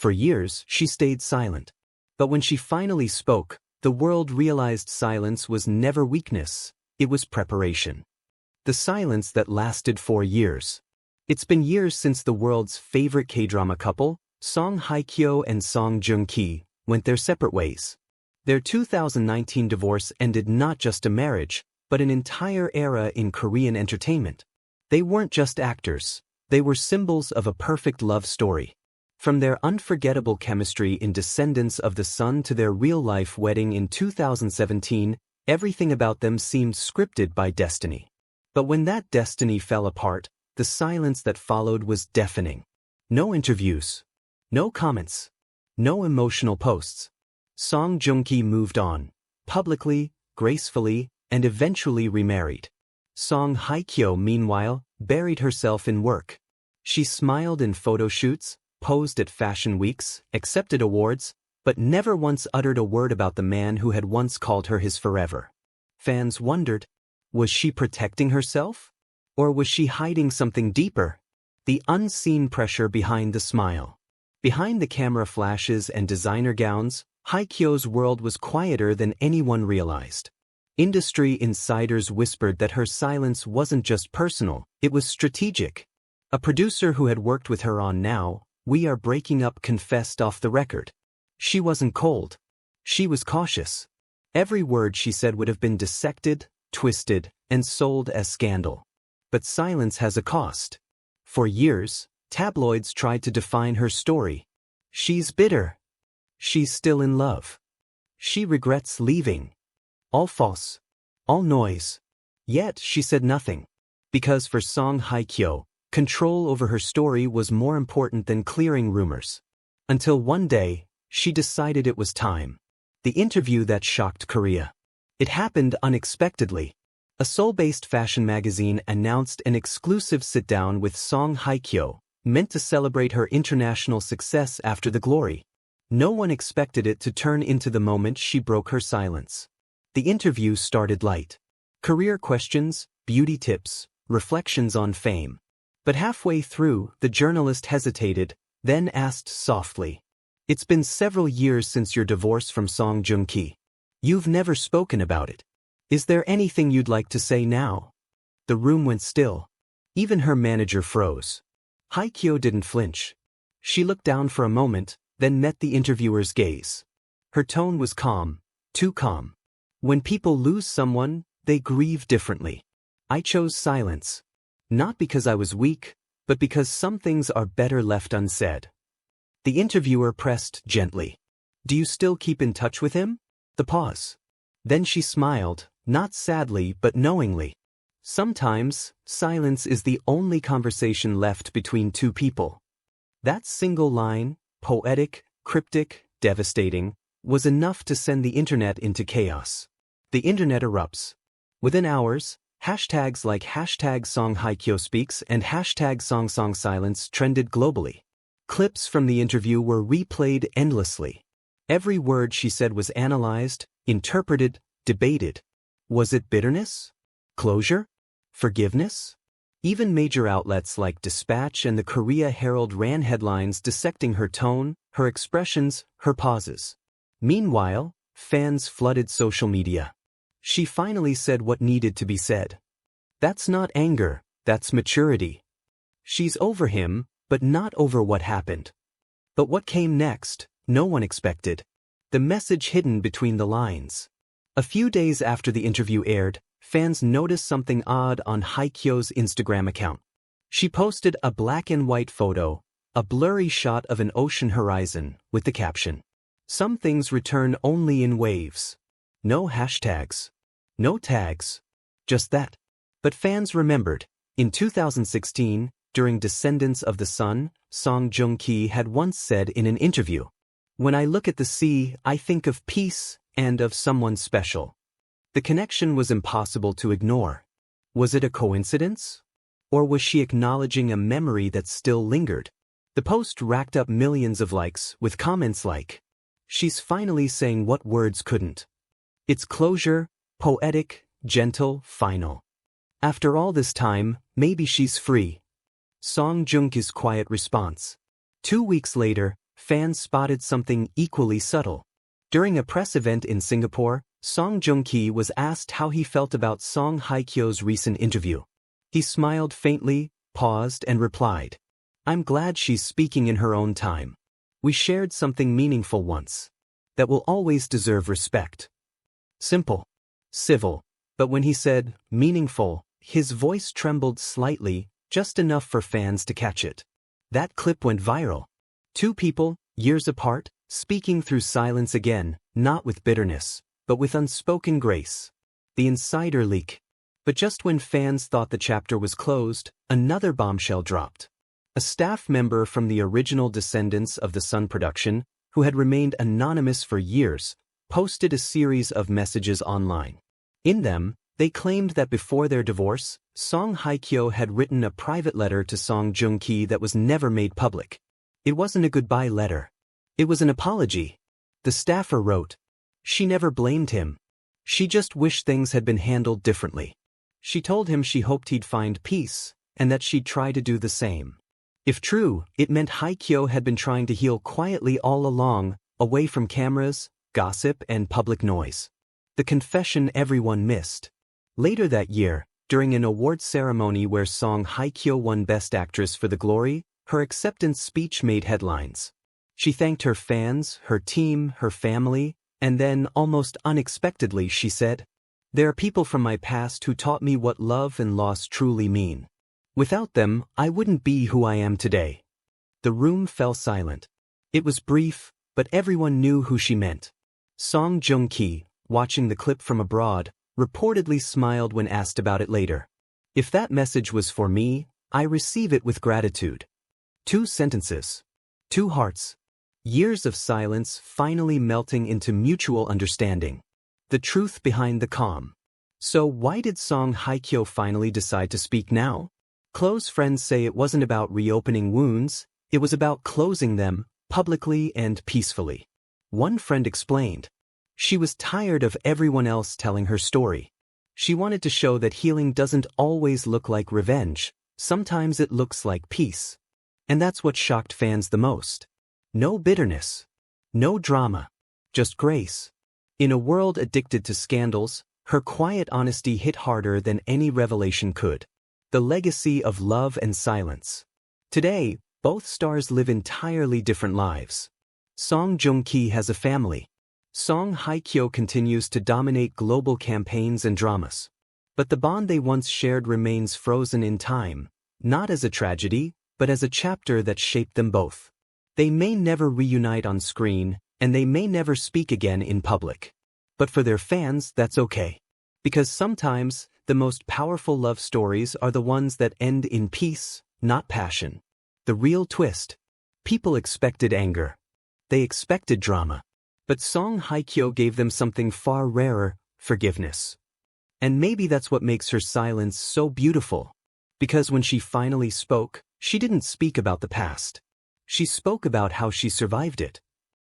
For years, she stayed silent. But when she finally spoke, the world realized silence was never weakness, it was preparation. The silence that lasted 4 years. It's been years since the world's favorite K-drama couple, Song Hye-kyo and Joong-ki, went their separate ways. Their 2019 divorce ended not just a marriage, but an entire era in Korean entertainment. They weren't just actors, they were symbols of a perfect love story. From their unforgettable chemistry in Descendants of the Sun to their real-life wedding in 2017, everything about them seemed scripted by destiny. But when that destiny fell apart, the silence that followed was deafening. No interviews. No comments. No emotional posts. Joong-ki moved on, publicly, gracefully, and eventually remarried. Song Hye-kyo, meanwhile, buried herself in work. She smiled in photo shoots, posed at fashion weeks, accepted awards, but never once uttered a word about the man who had once called her his forever. Fans wondered, was she protecting herself? Or was she hiding something deeper? The unseen pressure behind the smile. Behind the camera flashes and designer gowns, Hye-kyo's world was quieter than anyone realized. Industry insiders whispered that her silence wasn't just personal, it was strategic. A producer who had worked with her on Now, We Are Breaking Up confessed off the record. She wasn't cold. She was cautious. Every word she said would have been dissected, twisted, and sold as scandal. But silence has a cost. For years, tabloids tried to define her story. She's bitter. She's still in love. She regrets leaving. All false. All noise. Yet she said nothing. Because for Song Hye-kyo, control over her story was more important than clearing rumors. Until one day, she decided it was time. The interview that shocked Korea. It happened unexpectedly. A Seoul-based fashion magazine announced an exclusive sit-down with Song Hye-kyo, meant to celebrate her international success after the glory. No one expected it to turn into the moment she broke her silence. The interview started light. Career questions, beauty tips, reflections on fame. But halfway through, the journalist hesitated, then asked softly, "It's been several years since your divorce from Joong-ki. You've never spoken about it. Is there anything you'd like to say now?" The room went still. Even her manager froze. Hye-kyo didn't flinch. She looked down for a moment, then met the interviewer's gaze. Her tone was calm, too calm. When people lose someone, they grieve differently. I chose silence. Not because I was weak, but because some things are better left unsaid. The interviewer pressed gently. "Do you still keep in touch with him?" The pause. Then she smiled, not sadly but knowingly. Sometimes, silence is the only conversation left between two people. That single line, poetic, cryptic, devastating, was enough to send the internet into chaos. The internet erupts. Within hours, hashtags like #Song Hye-kyo speaks and #Song silence trended globally. Clips from the interview were replayed endlessly. Every word she said was analyzed, interpreted, debated. Was it bitterness? Closure? Forgiveness? Even major outlets like Dispatch and the Korea Herald ran headlines dissecting her tone, her expressions, her pauses. Meanwhile, fans flooded social media. She finally said what needed to be said. That's not anger, that's maturity. She's over him, but not over what happened. But what came next, no one expected. The message hidden between the lines. A few days after the interview aired, fans noticed something odd on Hye-kyo's Instagram account. She posted a black and white photo, a blurry shot of an ocean horizon, with the caption, "Some things return only in waves." No hashtags. No tags. Just that. But fans remembered. In 2016, during Descendants of the Sun, Joong-ki had once said in an interview, "When I look at the sea, I think of peace and of someone special." The connection was impossible to ignore. Was it a coincidence? Or was she acknowledging a memory that still lingered? The post racked up millions of likes, with comments like, "She's finally saying what words couldn't. It's closure, poetic, gentle, final. After all this time, maybe she's free." Song Joong-ki's quiet response. 2 weeks later, fans spotted something equally subtle. During a press event in Singapore, Joong-ki was asked how he felt about Song Hye-kyo's recent interview. He smiled faintly, paused and replied, "I'm glad she's speaking in her own time. We shared something meaningful once. That will always deserve respect." Simple. Civil. But when he said, meaningful, his voice trembled slightly, just enough for fans to catch it. That clip went viral. Two people, years apart, speaking through silence again, not with bitterness, but with unspoken grace. The insider leak. But just when fans thought the chapter was closed, another bombshell dropped. A staff member from the original Descendants of the Sun production, who had remained anonymous for years, posted a series of messages online. In them, they claimed that before their divorce, Song Hye-kyo had written a private letter to Joong-ki that was never made public. It wasn't a goodbye letter. It was an apology. The staffer wrote, "She never blamed him. She just wished things had been handled differently. She told him she hoped he'd find peace, and that she'd try to do the same." If true, it meant Hye-kyo had been trying to heal quietly all along, away from cameras, gossip, and public noise. The confession everyone missed. Later that year, during an awards ceremony where Song Hye-kyo won Best Actress for The Glory, her acceptance speech made headlines. She thanked her fans, her team, her family, and then, almost unexpectedly, she said, "There are people from my past who taught me what love and loss truly mean. Without them, I wouldn't be who I am today." The room fell silent. It was brief, but everyone knew who she meant. Joong-ki, watching the clip from abroad, reportedly smiled when asked about it later. "If that message was for me, I receive it with gratitude." 2 sentences. 2 hearts. Years of silence finally melting into mutual understanding. The truth behind the calm. So why did Song Hye-kyo finally decide to speak now? Close friends say it wasn't about reopening wounds, it was about closing them, publicly and peacefully. One friend explained, she was tired of everyone else telling her story. She wanted to show that healing doesn't always look like revenge, sometimes it looks like peace. And that's what shocked fans the most. No bitterness. No drama. Just grace. In a world addicted to scandals, her quiet honesty hit harder than any revelation could. The legacy of love and silence. Today, both stars live entirely different lives. Joong-ki has a family. Song Hye-kyo continues to dominate global campaigns and dramas. But the bond they once shared remains frozen in time, not as a tragedy, but as a chapter that shaped them both. They may never reunite on screen, and they may never speak again in public. But for their fans, that's okay. Because sometimes, the most powerful love stories are the ones that end in peace, not passion. The real twist. People expected anger. They expected drama. But Song Hye-kyo gave them something far rarer, forgiveness. And maybe that's what makes her silence so beautiful. Because when she finally spoke, she didn't speak about the past. She spoke about how she survived it.